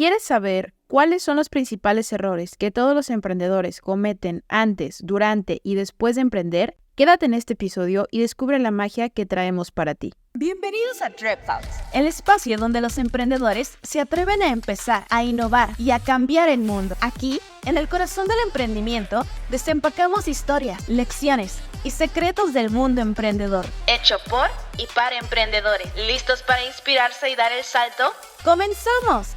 ¿Quieres saber cuáles son los principales errores que todos los emprendedores cometen antes, durante y después de emprender? Quédate en este episodio y descubre la magia que traemos para ti. Bienvenidos a Trep Talks, el espacio donde los emprendedores se atreven a empezar, a innovar y a cambiar el mundo. Aquí, en el corazón del emprendimiento, desempacamos historias, lecciones y secretos del mundo emprendedor. Hecho por y para emprendedores. ¿Listos para inspirarse y dar el salto? ¡Comenzamos!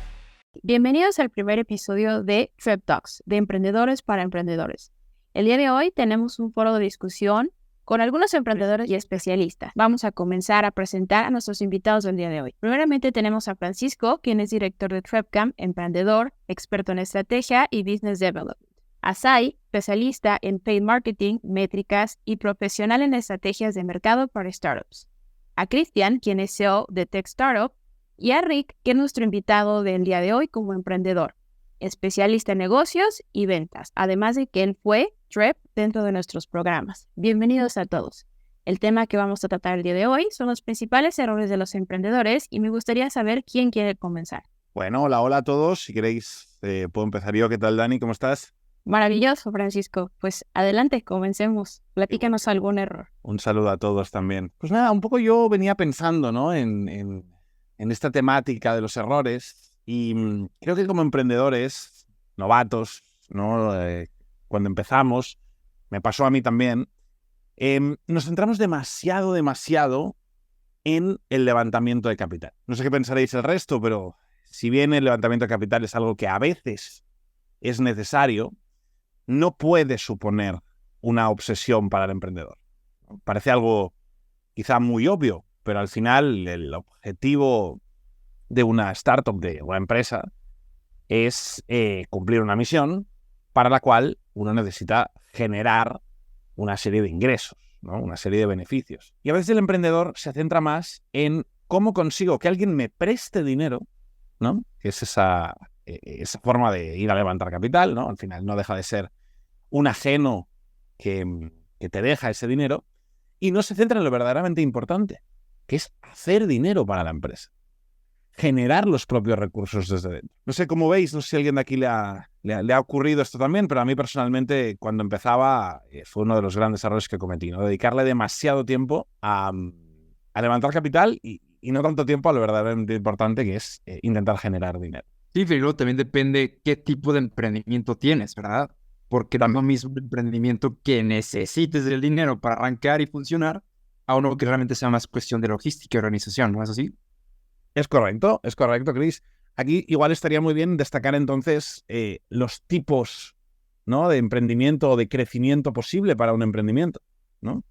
Bienvenidos al primer episodio de Trep Talks, de Emprendedores para Emprendedores. El día de hoy tenemos un foro de discusión con algunos emprendedores y especialistas. Vamos a comenzar a presentar a nuestros invitados del día de hoy. Primeramente tenemos a Francisco, quien es director de TrepCamp, emprendedor, experto en estrategia y business development. A Sai, especialista en paid marketing, métricas y profesional en estrategias de mercado para startups. A Cristian, quien es CEO de Tech Startup. Y a Rick, que es nuestro invitado del día de hoy como emprendedor, especialista en negocios y ventas, además de que él fue Trep dentro de nuestros programas. Bienvenidos a todos. El tema que vamos a tratar el día de hoy son los principales errores de los emprendedores y me gustaría saber quién quiere comenzar. Bueno, hola a todos. Si queréis, puedo empezar yo. ¿Qué tal, Dani? ¿Cómo estás? Maravilloso, Francisco. Pues adelante, comencemos. Platícanos algún error. Un saludo a todos también. Pues nada, un poco yo venía pensando, ¿no? en esta temática de los errores y creo que como emprendedores, novatos, ¿no? Cuando empezamos, me pasó a mí también, nos centramos demasiado en el levantamiento de capital. No sé qué pensaréis el resto, pero si bien el levantamiento de capital es algo que a veces es necesario, no puede suponer una obsesión para el emprendedor. Parece algo quizá muy obvio, pero al final el objetivo de una startup, de una empresa, es cumplir una misión para la cual uno necesita generar una serie de ingresos, ¿no? Una serie de beneficios. Y a veces el emprendedor se centra más en cómo consigo que alguien me preste dinero, ¿no? Que es esa forma de ir a levantar capital, ¿no? Al final no deja de ser un ajeno que te deja ese dinero y no se centra en lo verdaderamente importante, que es hacer dinero para la empresa. Generar los propios recursos desde dentro. No sé cómo veis, no sé si a alguien de aquí le ha ocurrido esto también, pero a mí personalmente cuando empezaba fue uno de los grandes errores que cometí, ¿no? Dedicarle demasiado tiempo a levantar capital y no tanto tiempo a lo verdaderamente importante que es intentar generar dinero. Sí, pero luego también depende qué tipo de emprendimiento tienes, ¿verdad? Porque no es lo mismo un emprendimiento que necesites del dinero para arrancar y funcionar a uno que realmente sea más cuestión de logística y organización, ¿no es así? Es correcto, Chris. Aquí igual estaría muy bien destacar entonces los tipos, ¿no? De emprendimiento o de crecimiento posible para un emprendimiento, ¿no?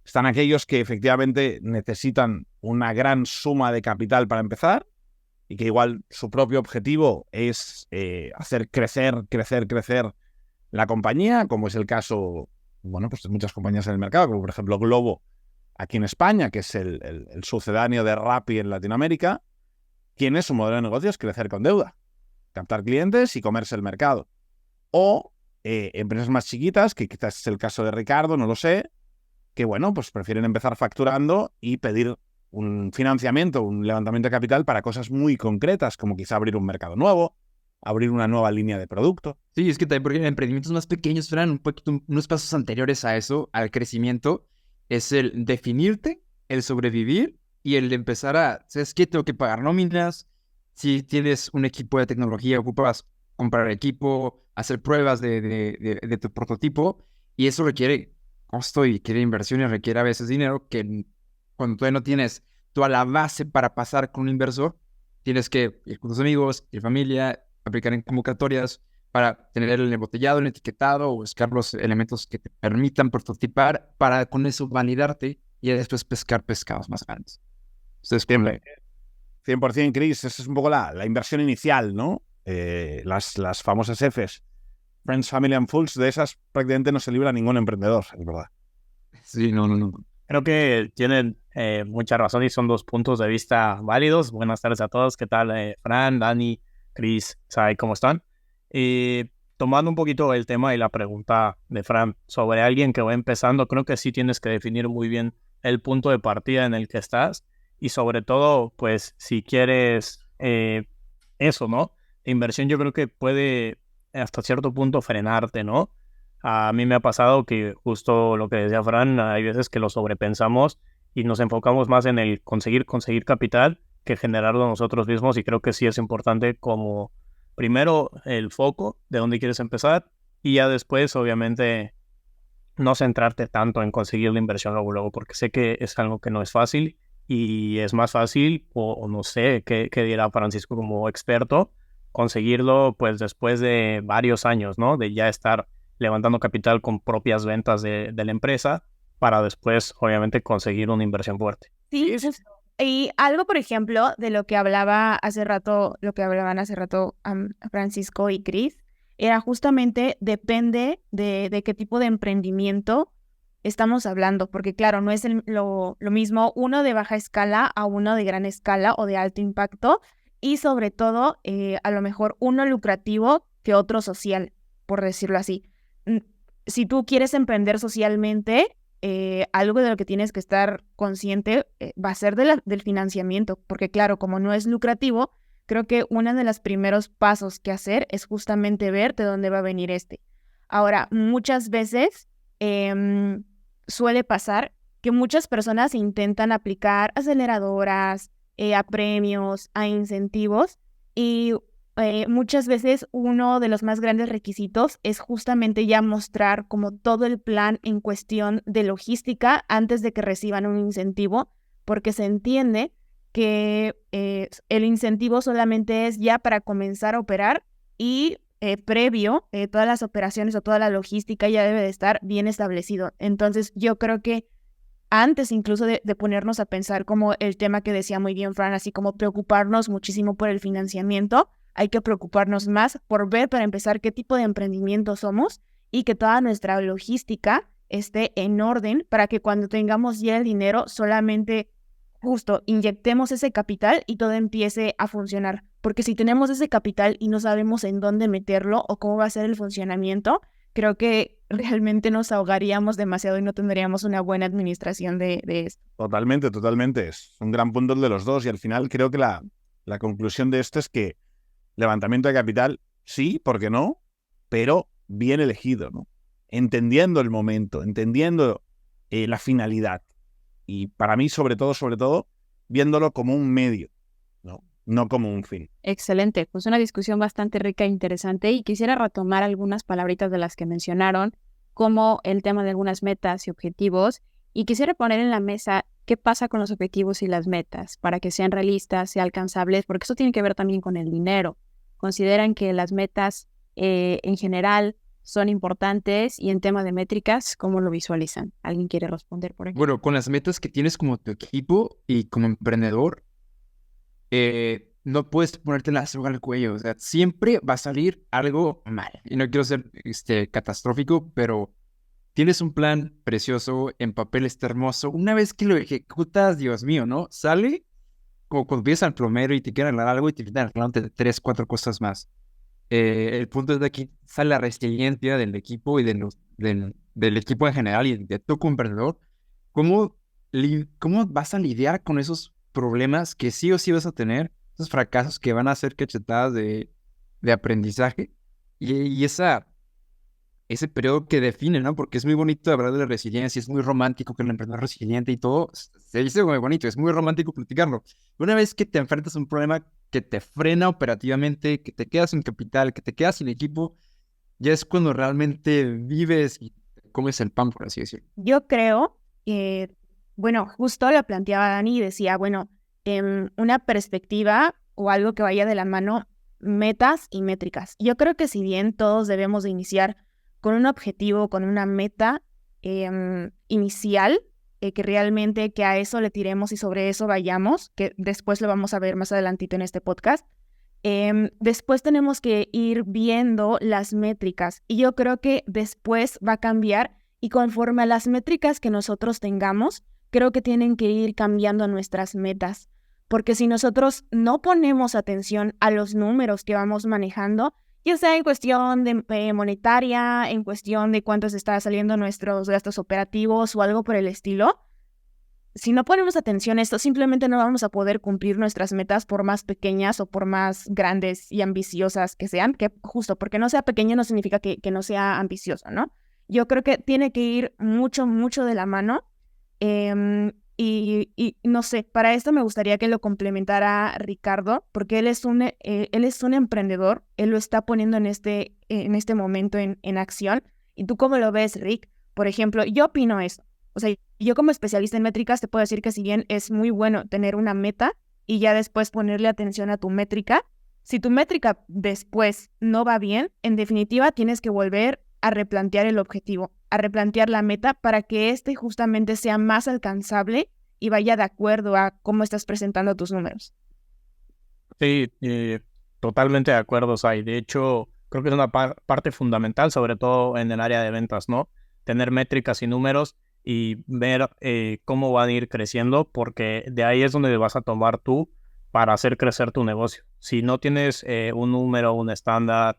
Están aquellos que efectivamente necesitan una gran suma de capital para empezar y que igual su propio objetivo es hacer crecer la compañía, como es el caso, bueno, pues de muchas compañías en el mercado, como por ejemplo Globo, aquí en España, que es el sucedáneo de Rappi en Latinoamérica, tiene su modelo de negocio es crecer con deuda, captar clientes y comerse el mercado. O empresas más chiquitas, que quizás es el caso de Ricardo, no lo sé, que bueno, pues prefieren empezar facturando y pedir un financiamiento, un levantamiento de capital para cosas muy concretas, como quizá abrir un mercado nuevo, abrir una nueva línea de producto. Sí, es que también porque en emprendimientos más pequeños, Fran, unos pasos anteriores a eso, al crecimiento, es el definirte, el sobrevivir y el empezar a, ¿sabes qué? Tengo que pagar nóminas. Si tienes un equipo de tecnología, ocupas comprar equipo, hacer pruebas de tu prototipo y eso requiere costo y requiere inversión y requiere a veces dinero que cuando todavía no tienes toda la base para pasar con un inversor, tienes que ir con tus amigos, ir familia, aplicar en convocatorias para tener el embotellado, el etiquetado o buscar los elementos que te permitan prototipar para con eso validarte y después pescar pescados más grandes. Entonces, 100% Chris, esa es un poco la inversión inicial, ¿no? Las famosas Fs, Friends, Family and Fools, de esas prácticamente no se libra ningún emprendedor, es verdad. Sí, no. Creo que tienen mucha razón y son dos puntos de vista válidos. Buenas tardes a todos. ¿Qué tal, Fran, Dani, Chris, Sai? ¿Cómo están? Tomando un poquito el tema y la pregunta de Fran sobre alguien que va empezando, creo que sí tienes que definir muy bien el punto de partida en el que estás y sobre todo, pues, si quieres eso, ¿no? inversión yo creo que puede hasta cierto punto frenarte, ¿no? A mí me ha pasado que justo lo que decía Fran, hay veces que lo sobrepensamos y nos enfocamos más en el conseguir capital que generarlo nosotros mismos, y creo que sí es importante como primero el foco de dónde quieres empezar y ya después obviamente no centrarte tanto en conseguir la inversión luego, porque sé que es algo que no es fácil y es más fácil, o no sé qué dirá Francisco como experto, conseguirlo pues después de varios años, ¿no? De ya estar levantando capital con propias ventas de la empresa para después obviamente conseguir una inversión fuerte. Sí, y algo, por ejemplo, de lo que hablaban hace rato Francisco y Chris, era justamente depende de qué tipo de emprendimiento estamos hablando, porque claro, no es lo mismo uno de baja escala a uno de gran escala o de alto impacto, y sobre todo, a lo mejor uno lucrativo que otro social, por decirlo así. Si tú quieres emprender socialmente, algo de lo que tienes que estar consciente va a ser del financiamiento, porque claro, como no es lucrativo, creo que uno de los primeros pasos que hacer es justamente ver de dónde va a venir este. Ahora, muchas veces suele pasar que muchas personas intentan aplicar aceleradoras, a premios, a incentivos, y muchas veces uno de los más grandes requisitos es justamente ya mostrar como todo el plan en cuestión de logística antes de que reciban un incentivo, porque se entiende que el incentivo solamente es ya para comenzar a operar y previo, todas las operaciones o toda la logística ya debe de estar bien establecido. Entonces yo creo que antes incluso de ponernos a pensar como el tema que decía muy bien Fran, así como preocuparnos muchísimo por el financiamiento, hay que preocuparnos más por ver para empezar qué tipo de emprendimiento somos y que toda nuestra logística esté en orden para que cuando tengamos ya el dinero solamente justo inyectemos ese capital y todo empiece a funcionar. Porque si tenemos ese capital y no sabemos en dónde meterlo o cómo va a ser el funcionamiento, creo que realmente nos ahogaríamos demasiado y no tendríamos una buena administración de esto. Totalmente. Es un gran punto el de los dos, y al final creo que la conclusión de esto es que levantamiento de capital, sí, ¿por qué no? Pero bien elegido, ¿no? Entendiendo el momento, entendiendo la finalidad. Y para mí, sobre todo, viéndolo como un medio, no como un fin. Excelente, pues una discusión bastante rica e interesante, y quisiera retomar algunas palabritas de las que mencionaron, como el tema de algunas metas y objetivos, y quisiera poner en la mesa qué pasa con los objetivos y las metas para que sean realistas, sean alcanzables, porque eso tiene que ver también con el dinero. ¿Consideran que las metas en general son importantes? Y en tema de métricas, ¿cómo lo visualizan? ¿Alguien quiere responder por ejemplo? Bueno, con las metas que tienes como tu equipo y como emprendedor, no puedes ponerte la soga al cuello. O sea, siempre va a salir algo mal. Y no quiero ser catastrófico, pero tienes un plan precioso, en papel está hermoso. Una vez que lo ejecutas, Dios mío, ¿no? Sale como cuando pides al plomero y te quieren arreglar algo y te quieren arreglar 3, 4 cosas más. El punto es de aquí sale la resiliencia del equipo y del equipo en general y de tu emprendedor. ¿Cómo vas a lidiar con esos problemas que sí o sí vas a tener? Esos fracasos que van a ser cachetadas de aprendizaje y ese periodo que define, ¿no? Porque es muy bonito hablar de la resiliencia, es muy romántico que el emprendedor es resiliente y todo, se dice muy bonito, es muy romántico platicarlo. Una vez que te enfrentas a un problema que te frena operativamente, que te quedas sin capital, que te quedas sin equipo, ya es cuando realmente vives y comes el pan, por así decirlo. Yo creo que, bueno, justo lo planteaba Dani y decía, bueno, una perspectiva o algo que vaya de la mano, metas y métricas. Yo creo que si bien todos debemos de iniciar con un objetivo, con una meta inicial, que realmente que a eso le tiremos y sobre eso vayamos, que después lo vamos a ver más adelantito en este podcast. Después tenemos que ir viendo las métricas y yo creo que después va a cambiar, y conforme a las métricas que nosotros tengamos, creo que tienen que ir cambiando nuestras metas, porque si nosotros no ponemos atención a los números que vamos manejando, ya sea en cuestión de monetaria, en cuestión de cuántos está saliendo nuestros gastos operativos o algo por el estilo, si no ponemos atención a esto, simplemente no vamos a poder cumplir nuestras metas por más pequeñas o por más grandes y ambiciosas que sean, que justo porque no sea pequeño no significa que no sea ambicioso, ¿no? Yo creo que tiene que ir mucho, mucho de la mano. Y no sé, para esto me gustaría que lo complementara Ricardo, porque él es un emprendedor, él lo está poniendo en este momento en acción. ¿Y tú cómo lo ves, Rick? Por ejemplo, yo opino eso. O sea, yo como especialista en métricas te puedo decir que si bien es muy bueno tener una meta y ya después ponerle atención a tu métrica, si tu métrica después no va bien, en definitiva tienes que volver a replantear el objetivo, a replantear la meta para que justamente sea más alcanzable y vaya de acuerdo a cómo estás presentando tus números. Sí, totalmente de acuerdo, Sai. De hecho, creo que es una parte fundamental, sobre todo en el área de ventas, ¿no? Tener métricas y números y ver cómo van a ir creciendo, porque de ahí es donde vas a tomar tú para hacer crecer tu negocio. Si no tienes un número, un estándar,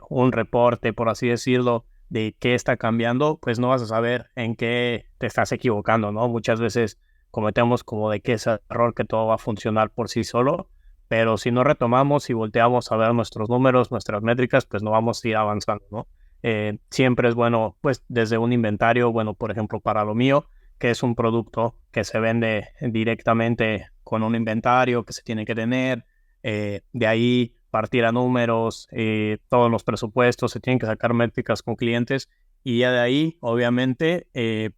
un reporte, por así decirlo, de qué está cambiando, pues no vas a saber en qué te estás equivocando, ¿no? Muchas veces cometemos como de que es error que todo va a funcionar por sí solo, pero si no retomamos y volteamos a ver nuestros números, nuestras métricas, pues no vamos a ir avanzando, ¿no? Siempre es bueno, pues desde un inventario, bueno, por ejemplo, para lo mío, que es un producto que se vende directamente con un inventario que se tiene que tener, de ahí partir a números, todos los presupuestos, se tienen que sacar métricas con clientes y ya de ahí, obviamente,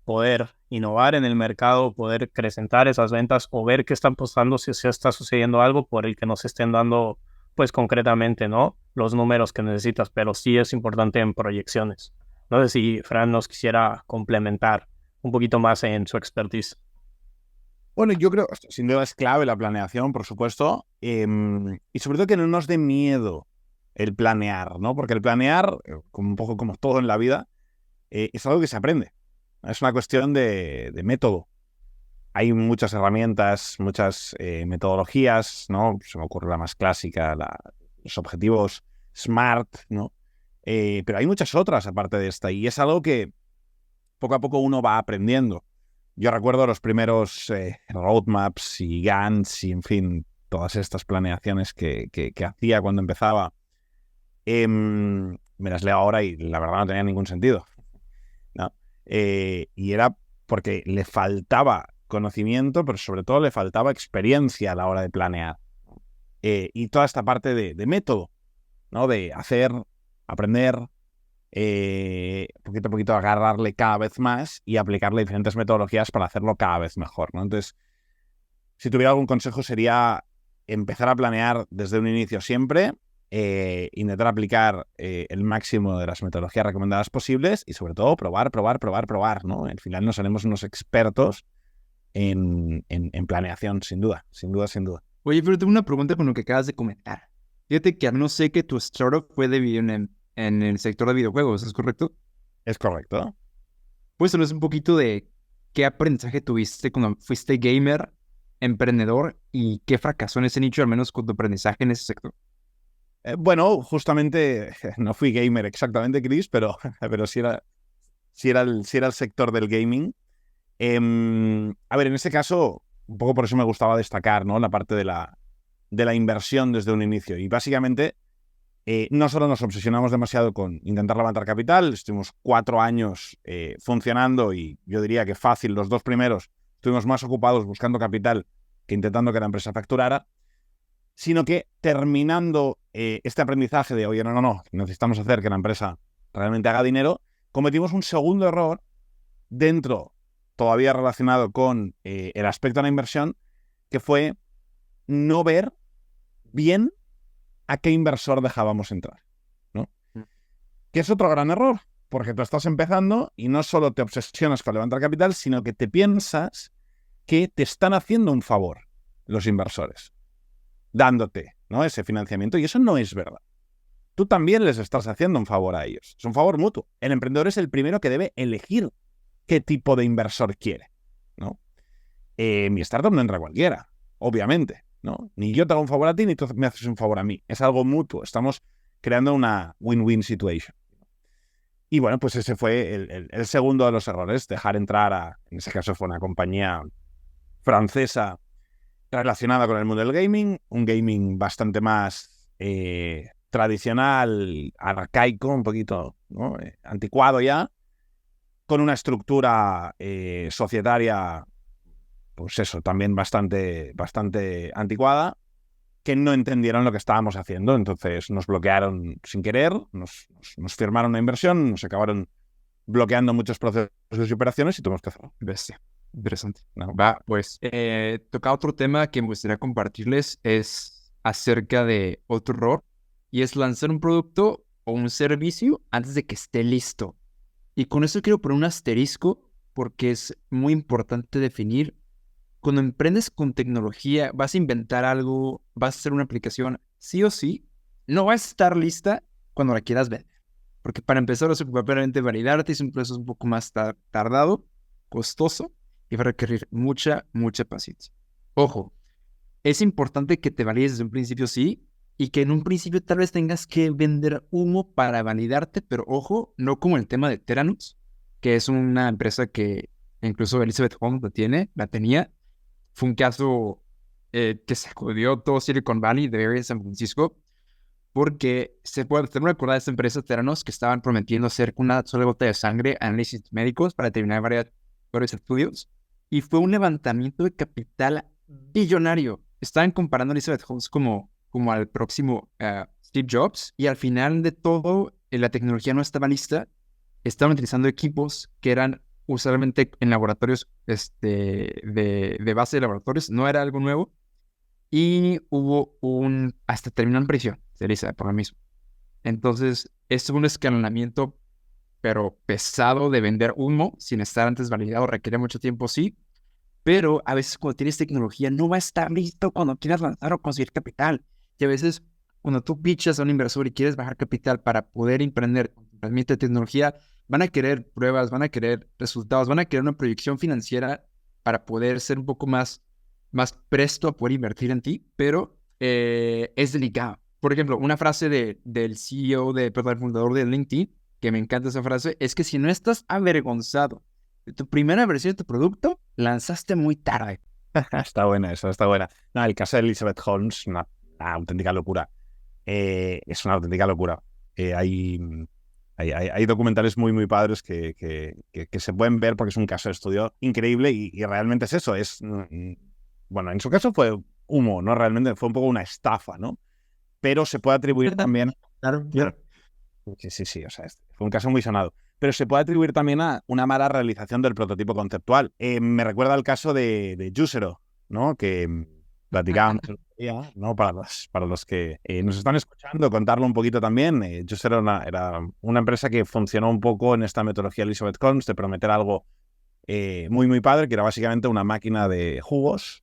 poder innovar en el mercado, poder acrecentar esas ventas o ver qué están pasando, si está sucediendo algo por el que nos estén dando, pues concretamente, ¿no? Los números que necesitas, pero sí es importante en proyecciones. No sé si Fran nos quisiera complementar un poquito más en su expertise. Bueno, yo creo, sin duda es clave la planeación, por supuesto, y sobre todo que no nos dé miedo el planear, ¿no? Porque el planear, un poco como todo en la vida, es algo que se aprende. Es una cuestión de método. Hay muchas herramientas, muchas metodologías, ¿no? Se me ocurre la más clásica, los objetivos SMART, ¿no? Pero hay muchas otras aparte de esta, y es algo que poco a poco uno va aprendiendo. Yo recuerdo los primeros roadmaps y Gantz y, en fin, todas estas planeaciones que hacía cuando empezaba. Me las leo ahora y la verdad no tenía ningún sentido, ¿no? Y era porque le faltaba conocimiento, pero sobre todo le faltaba experiencia a la hora de planear. Y toda esta parte de método, ¿no? De hacer, aprender, poquito a poquito agarrarle cada vez más y aplicarle diferentes metodologías para hacerlo cada vez mejor, ¿no? Entonces, si tuviera algún consejo sería empezar a planear desde un inicio siempre, intentar aplicar el máximo de las metodologías recomendadas posibles y sobre todo probar, ¿no? Al final nos haremos unos expertos en planeación, sin duda. Oye, pero tengo una pregunta con lo que acabas de comentar. Fíjate que no sé que tu startup fue en el sector de videojuegos, ¿es correcto? Es correcto. Pues hablar un poquito de qué aprendizaje tuviste cuando fuiste gamer, emprendedor y qué fracasó en ese nicho, al menos con tu aprendizaje en ese sector. Bueno, justamente no fui gamer exactamente, Chris, pero sí era el sector del gaming. A ver, en ese caso, un poco por eso me gustaba destacar, ¿no? La parte de la inversión desde un inicio. Y básicamente, no solo nos obsesionamos demasiado con intentar levantar capital, estuvimos 4 años funcionando y yo diría que fácil, los 2 primeros estuvimos más ocupados buscando capital que intentando que la empresa facturara, sino que terminando este aprendizaje de, oye, no, necesitamos hacer que la empresa realmente haga dinero, cometimos un segundo error dentro, todavía relacionado con el aspecto de la inversión, que fue no ver bien a qué inversor dejábamos entrar, ¿no? Que es otro gran error, porque tú estás empezando y no solo te obsesionas con levantar capital, sino que te piensas que te están haciendo un favor los inversores, dándote, ¿no? Ese financiamiento, y eso no es verdad. Tú también les estás haciendo un favor a ellos. Es un favor mutuo. El emprendedor es el primero que debe elegir qué tipo de inversor quiere, ¿no? Mi startup no entra cualquiera, obviamente, ¿no? Ni yo te hago un favor a ti, ni tú me haces un favor a mí. Es algo mutuo. Estamos creando una win-win situation. Y bueno, pues ese fue el segundo de los errores, dejar entrar en ese caso fue una compañía francesa relacionada con el mundo del gaming, un gaming bastante más tradicional, arcaico, un poquito, ¿no? Anticuado ya, con una estructura societaria, pues eso, también bastante anticuada, que no entendieron lo que estábamos haciendo. Entonces nos bloquearon sin querer, nos firmaron una inversión, nos acabaron bloqueando muchos procesos y operaciones y tuvimos que hacerlo. Bestia. Interesante. No, va, pues, toca otro tema que me gustaría compartirles, es acerca de otro error, y es lanzar un producto o un servicio antes de que esté listo. Y con eso quiero poner un asterisco, porque es muy importante definir, cuando emprendes con tecnología, vas a inventar algo, vas a hacer una aplicación, sí o sí, no va a estar lista cuando la quieras vender. Porque para empezar, vas a probablemente validarte, es un proceso un poco más tardado, costoso, y va a requerir mucha paciencia. Ojo, es importante que te valides desde un principio, sí, y que en un principio tal vez tengas que vender humo para validarte, pero ojo, no como el tema de Theranos, que es una empresa que incluso Elizabeth Holmes la tenía. Fue un caso que sacudió todo Silicon Valley, de Bay Area, San Francisco, porque se puede recordar de esta empresa Theranos que estaban prometiendo hacer una sola gota de sangre análisis médicos para determinar varios estudios, y fue un levantamiento de capital billonario. Estaban comparando a Elizabeth Holmes como al próximo Steve Jobs, y al final de todo, la tecnología no estaba lista. Estaban utilizando equipos que eran usualmente en laboratorios de base de laboratorios, no era algo nuevo, y hubo hasta terminó en prisión, se dice, por lo mismo. Entonces, es un escalonamiento, pero pesado, de vender humo sin estar antes validado, requiere mucho tiempo, sí, pero a veces cuando tienes tecnología no va a estar listo cuando quieras lanzar o conseguir capital. Y a veces cuando tú pitchas a un inversor y quieres bajar capital para poder emprender con tu herramienta de tecnología, van a querer pruebas, van a querer resultados, van a querer una proyección financiera para poder ser un poco más presto a poder invertir en ti, pero es delicado. Por ejemplo, una frase del CEO, el fundador de LinkedIn, que me encanta esa frase, es que si no estás avergonzado de tu primera versión de tu producto, lanzaste muy tarde. Está buena eso, está buena. No, el caso de Elizabeth Holmes, una auténtica locura. Es una auténtica locura. Hay documentales muy padres que se pueden ver porque es un caso de estudio increíble y realmente es eso. Bueno, en su caso fue humo, ¿no? Realmente fue un poco una estafa, ¿no? Pero se puede atribuir también... Claro. Sí, o sea, fue un caso muy sonado. Pero se puede atribuir también a una mala realización del prototipo conceptual. Me recuerda al caso de Juicero, ¿no? Que platicábamos el otro día, ¿no? Para los que nos están escuchando, contarlo un poquito también. Juicero era una empresa que funcionó un poco en esta metodología Elizabeth Holmes de prometer algo muy padre, que era básicamente una máquina de jugos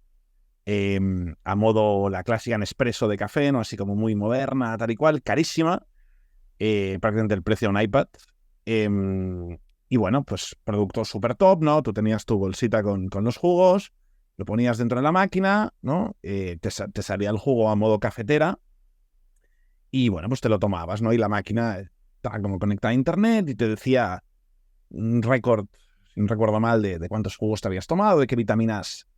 a modo la clásica Nespresso de café, ¿no? Así como muy moderna, tal y cual, carísima, prácticamente el precio de un iPad. Y bueno, pues producto súper top, ¿no? Tú tenías tu bolsita con los jugos, lo ponías dentro de la máquina, ¿no? Te salía el jugo a modo cafetera y bueno, pues te lo tomabas, ¿no? Y la máquina estaba como conectada a internet y te decía un récord, si no recuerdo mal, de cuántos jugos te habías tomado, de qué vitaminas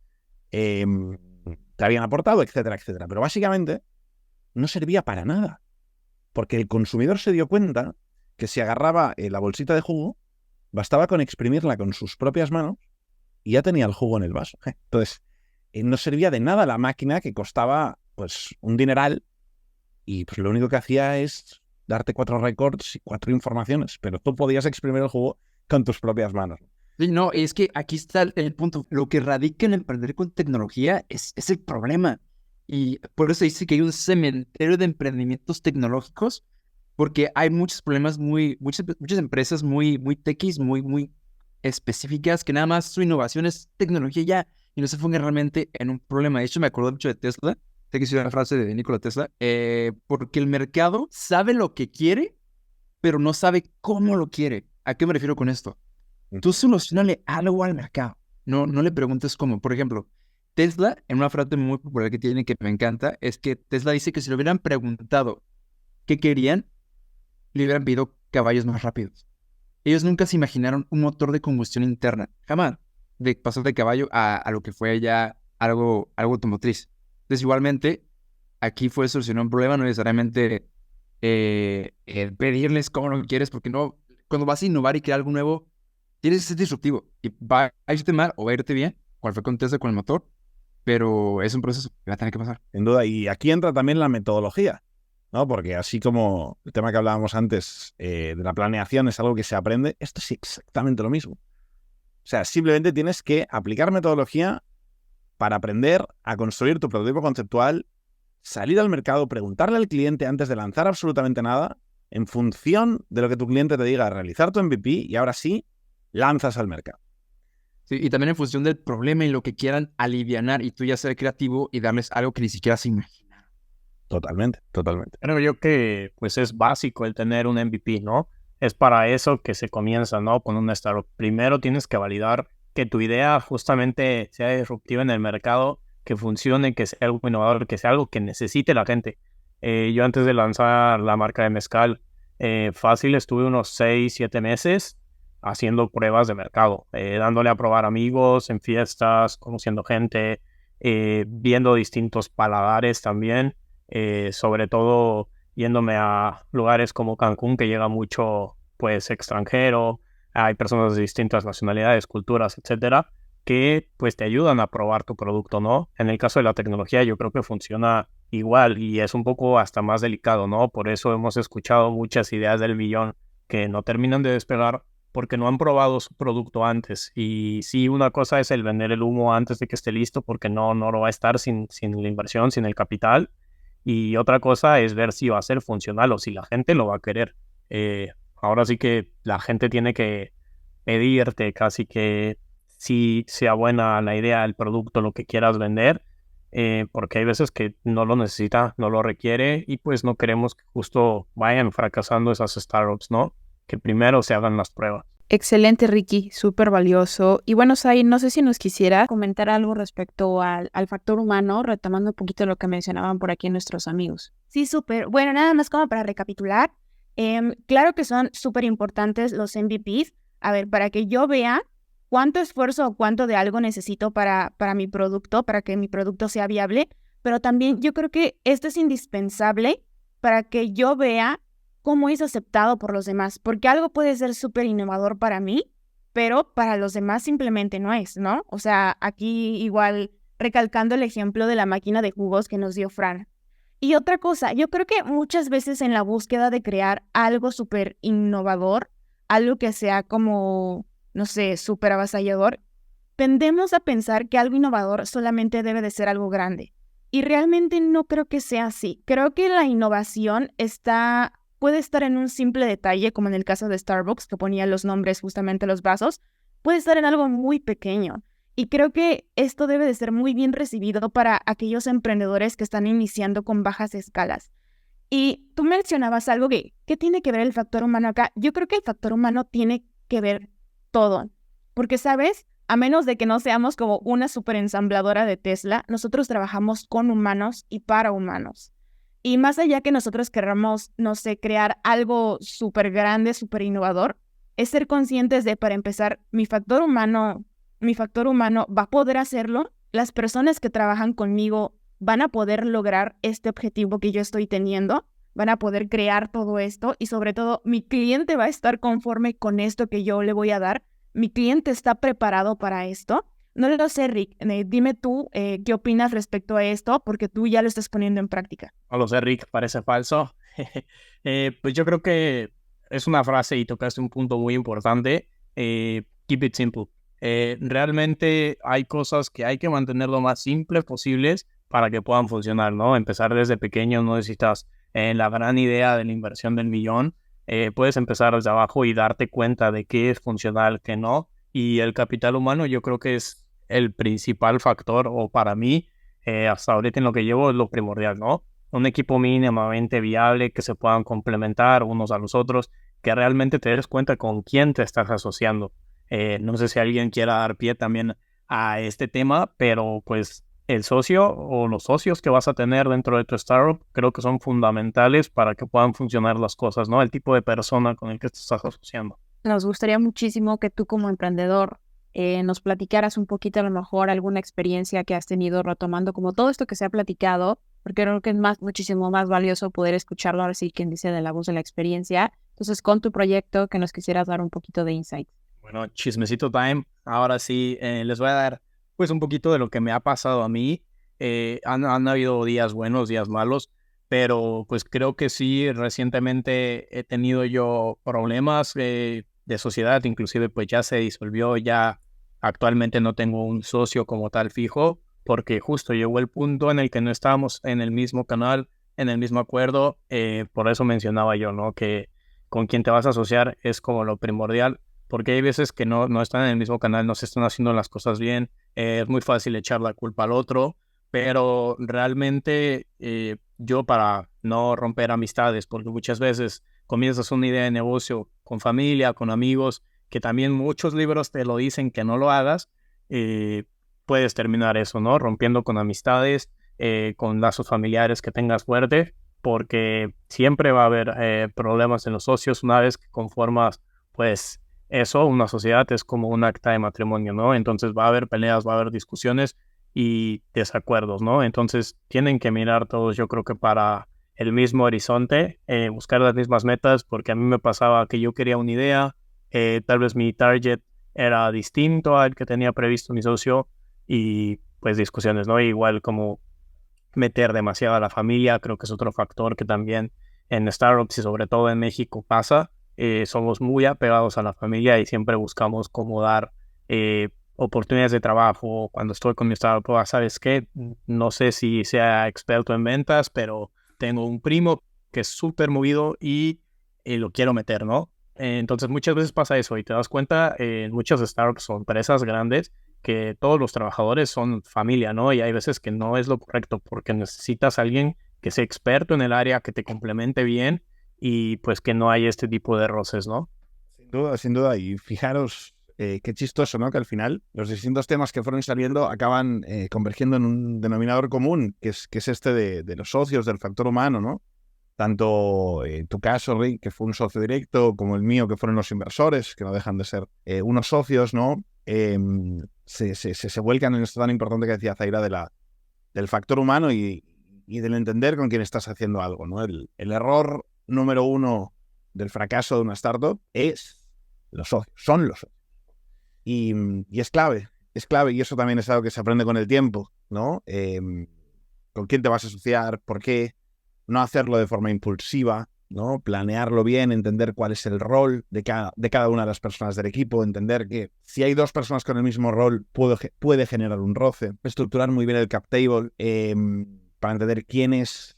te habían aportado, etcétera, etcétera. Pero básicamente no servía para nada, porque el consumidor se dio cuenta que si agarraba la bolsita de jugo, bastaba con exprimirla con sus propias manos y ya tenía el jugo en el vaso. Entonces, no servía de nada la máquina, que costaba pues un dineral, y pues lo único que hacía es darte 4 récords y 4 informaciones, pero tú podías exprimir el jugo con tus propias manos. Sí, no, es que aquí está el punto. Lo que radica en emprender con tecnología es el problema. Y por eso dice que hay un cementerio de emprendimientos tecnológicos, porque hay muchos problemas, muchas empresas muy techies, muy específicas, que nada más su innovación es tecnología ya, y no se enfocan realmente en un problema. De hecho, me acuerdo mucho de Tesla, sé que hice una frase de Nikola Tesla, porque el mercado sabe lo que quiere, pero no sabe cómo lo quiere. ¿A qué me refiero con esto? Tú solucionale algo al mercado. No le preguntes cómo. Por ejemplo, Tesla, en una frase muy popular que tiene que me encanta, es que Tesla dice que si le hubieran preguntado qué querían, le hubieran pedido caballos más rápidos. Ellos nunca se imaginaron un motor de combustión interna. Jamás. de pasar de caballo a lo que fue ya algo automotriz. Entonces, igualmente, aquí fue solucionar un problema, no necesariamente pedirles cómo lo quieres, porque no, cuando vas a innovar y crear algo nuevo, tienes que ser disruptivo. Y va a irte mal o va a irte bien, cual fue con Tesla con el motor, pero es un proceso que va a tener que pasar. Sin duda, y aquí entra también la metodología, ¿no? Porque así como el tema que hablábamos antes de la planeación es algo que se aprende, esto es exactamente lo mismo. O sea, simplemente tienes que aplicar metodología para aprender a construir tu prototipo conceptual, salir al mercado, preguntarle al cliente antes de lanzar absolutamente nada, en función de lo que tu cliente te diga, realizar tu MVP y ahora sí, lanzas al mercado. Sí, y también en función del problema y lo que quieran alivianar y tú ya ser creativo y darles algo que ni siquiera se imaginan. Totalmente. Creo yo que pues es básico el tener un MVP, ¿no? Es para eso que se comienza, ¿no? Con un startup. Primero tienes que validar que tu idea justamente sea disruptiva en el mercado, que funcione, que sea algo innovador, que sea algo que necesite la gente. Yo antes de lanzar la marca de mezcal, fácil estuve unos 6, 7 meses haciendo pruebas de mercado, dándole a probar amigos en fiestas, conociendo gente, viendo distintos paladares también, sobre todo yéndome a lugares como Cancún, que llega mucho pues extranjero, hay personas de distintas nacionalidades, culturas, etcétera, que pues te ayudan a probar tu producto, ¿no? En el caso de la tecnología yo creo que funciona igual y es un poco hasta más delicado, ¿no? Por eso hemos escuchado muchas ideas del millón que no terminan de despegar porque no han probado su producto antes. Y sí, una cosa es el vender el humo antes de que esté listo porque no lo va a estar sin la inversión, sin el capital. Y otra cosa es ver si va a ser funcional o si la gente lo va a querer. Ahora sí que la gente tiene que pedirte casi que si sea buena la idea, el producto, lo que quieras vender, porque hay veces que no lo necesita, no lo requiere y pues no queremos que justo vayan fracasando esas startups, ¿no? Que primero se hagan las pruebas. Excelente, Ricky, súper valioso. Y bueno, Sai, no sé si nos quisiera comentar algo respecto al factor humano, retomando un poquito lo que mencionaban por aquí nuestros amigos. Sí, súper. Bueno, nada más como para recapitular. Claro que son súper importantes los MVPs. A ver, para que yo vea cuánto esfuerzo o cuánto de algo necesito para mi producto, para que mi producto sea viable. Pero también yo creo que esto es indispensable para que yo vea cómo es aceptado por los demás, porque algo puede ser súper innovador para mí, pero para los demás simplemente no es, ¿no? O sea, aquí igual recalcando el ejemplo de la máquina de jugos que nos dio Fran. Y otra cosa, yo creo que muchas veces en la búsqueda de crear algo súper innovador, algo que sea como, no sé, súper avasallador, tendemos a pensar que algo innovador solamente debe de ser algo grande. Y realmente no creo que sea así. Creo que la innovación puede estar en un simple detalle, como en el caso de Starbucks, que ponía los nombres justamente a los vasos, puede estar en algo muy pequeño. Y creo que esto debe de ser muy bien recibido para aquellos emprendedores que están iniciando con bajas escalas. Y tú mencionabas algo ¿qué tiene que ver el factor humano acá? Yo creo que el factor humano tiene que ver todo. Porque, ¿sabes? A menos de que no seamos como una super ensambladora de Tesla, nosotros trabajamos con humanos y para humanos. Y más allá que nosotros queramos, no sé, crear algo súper grande, súper innovador, es ser conscientes de, para empezar, mi factor humano va a poder hacerlo, las personas que trabajan conmigo van a poder lograr este objetivo que yo estoy teniendo, van a poder crear todo esto y sobre todo mi cliente va a estar conforme con esto que yo le voy a dar. Mi cliente está preparado para esto. No lo sé, Rick. Dime tú qué opinas respecto a esto, porque tú ya lo estás poniendo en práctica. No lo sé, Rick, parece falso. Pues yo creo que es una frase y tocaste un punto muy importante. Keep it simple. Realmente hay cosas que hay que mantener lo más simples posibles para que puedan funcionar, ¿no? Empezar desde pequeño, no necesitas la gran idea de la inversión del millón. Puedes empezar desde abajo y darte cuenta de qué es funcional, qué no. Y el capital humano yo creo que es el principal factor, o para mí, hasta ahorita en lo que llevo es lo primordial, ¿no? Un equipo mínimamente viable, que se puedan complementar unos a los otros, que realmente te des cuenta con quién te estás asociando. No sé si alguien quiera dar pie también a este tema, pero pues el socio o los socios que vas a tener dentro de tu startup creo que son fundamentales para que puedan funcionar las cosas, ¿no? El tipo de persona con el que te estás asociando. Nos gustaría muchísimo que tú como emprendedor nos platicaras un poquito a lo mejor alguna experiencia que has tenido retomando como todo esto que se ha platicado, porque creo que es muchísimo más valioso poder escucharlo ahora sí quien dice de la voz de la experiencia. Entonces, con tu proyecto, que nos quisieras dar un poquito de insight. Bueno, chismecito time. Ahora sí, les voy a dar pues un poquito de lo que me ha pasado a mí. Han habido días buenos, días malos, pero pues creo que sí, recientemente he tenido yo problemas de sociedad, inclusive pues ya se disolvió, ya actualmente no tengo un socio como tal fijo, porque justo llegó el punto en el que no estábamos en el mismo canal, en el mismo acuerdo. Por eso mencionaba yo, ¿no? Que con quien te vas a asociar es como lo primordial, porque hay veces que no están en el mismo canal, no se están haciendo las cosas bien, es muy fácil echar la culpa al otro, pero realmente yo, para no romper amistades, porque muchas veces comienzas una idea de negocio con familia, con amigos, que también muchos libros te lo dicen que no lo hagas, puedes terminar eso, ¿no? Rompiendo con amistades, con lazos familiares que tengas fuerte, porque siempre va a haber problemas en los socios una vez que conformas, pues, eso. Una sociedad es como un acta de matrimonio, ¿no? Entonces va a haber peleas, va a haber discusiones y desacuerdos, ¿no? Entonces tienen que mirar todos, yo creo que para el mismo horizonte, buscar las mismas metas, porque a mí me pasaba que yo quería una idea, tal vez mi target era distinto al que tenía previsto mi socio y pues discusiones, ¿no? Igual como meter demasiado a la familia, creo que es otro factor que también en startups y sobre todo en México pasa. Somos muy apegados a la familia y siempre buscamos cómo dar oportunidades de trabajo. Cuando estoy con mi startup, ¿sabes qué? No sé si sea experto en ventas, pero tengo un primo que es súper movido y lo quiero meter, ¿no? Entonces muchas veces pasa eso y te das cuenta en muchas startups o empresas grandes que todos los trabajadores son familia, ¿no? Y hay veces que no es lo correcto porque necesitas a alguien que sea experto en el área, que te complemente bien y pues que no hay este tipo de roces, ¿no? Sin duda. Y fijaros qué chistoso, ¿no? Que al final los distintos temas que fueron saliendo acaban convergiendo en un denominador común, que es este de los socios, del factor humano, ¿no? Tanto en tu caso, Rick, que fue un socio directo, como el mío, que fueron los inversores, que no dejan de ser unos socios, ¿no? Se vuelcan en esto tan importante que decía Zaira del factor humano y del entender con quién estás haciendo algo, ¿no? El error número uno del fracaso de una startup es los socios, son los socios. Y es clave, y eso también es algo que se aprende con el tiempo, ¿no? ¿Con quién te vas a asociar? ¿Por qué? No hacerlo de forma impulsiva, ¿no? Planearlo bien, entender cuál es el rol de cada una de las personas del equipo, entender que si hay dos personas con el mismo rol puede generar un roce, estructurar muy bien el cap table para entender quién es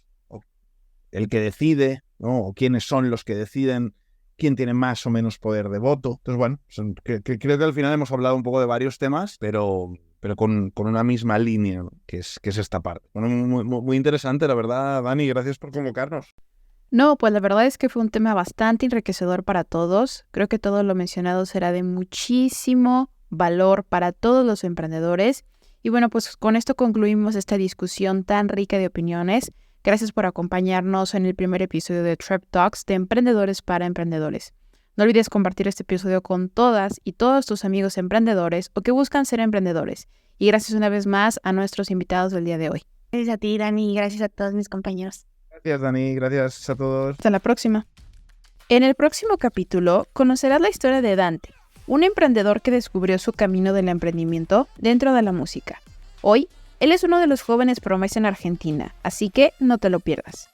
el que decide, ¿no? O quiénes son los que deciden, quién tiene más o menos poder de voto. Entonces, bueno, creo que al final hemos hablado un poco de varios temas, pero con una misma línea, ¿no? que es esta parte. Bueno, muy interesante, la verdad, Dani, gracias por convocarnos. No, pues la verdad es que fue un tema bastante enriquecedor para todos. Creo que todo lo mencionado será de muchísimo valor para todos los emprendedores. Y bueno, pues con esto concluimos esta discusión tan rica de opiniones. Gracias por acompañarnos en el primer episodio de Trep Talks de Emprendedores para Emprendedores. No olvides compartir este episodio con todas y todos tus amigos emprendedores o que buscan ser emprendedores. Y gracias una vez más a nuestros invitados del día de hoy. Gracias a ti, Dani, y gracias a todos mis compañeros. Gracias, Dani, gracias a todos. Hasta la próxima. En el próximo capítulo conocerás la historia de Dante, un emprendedor que descubrió su camino del emprendimiento dentro de la música. Hoy, él es uno de los jóvenes promesa en Argentina, así que no te lo pierdas.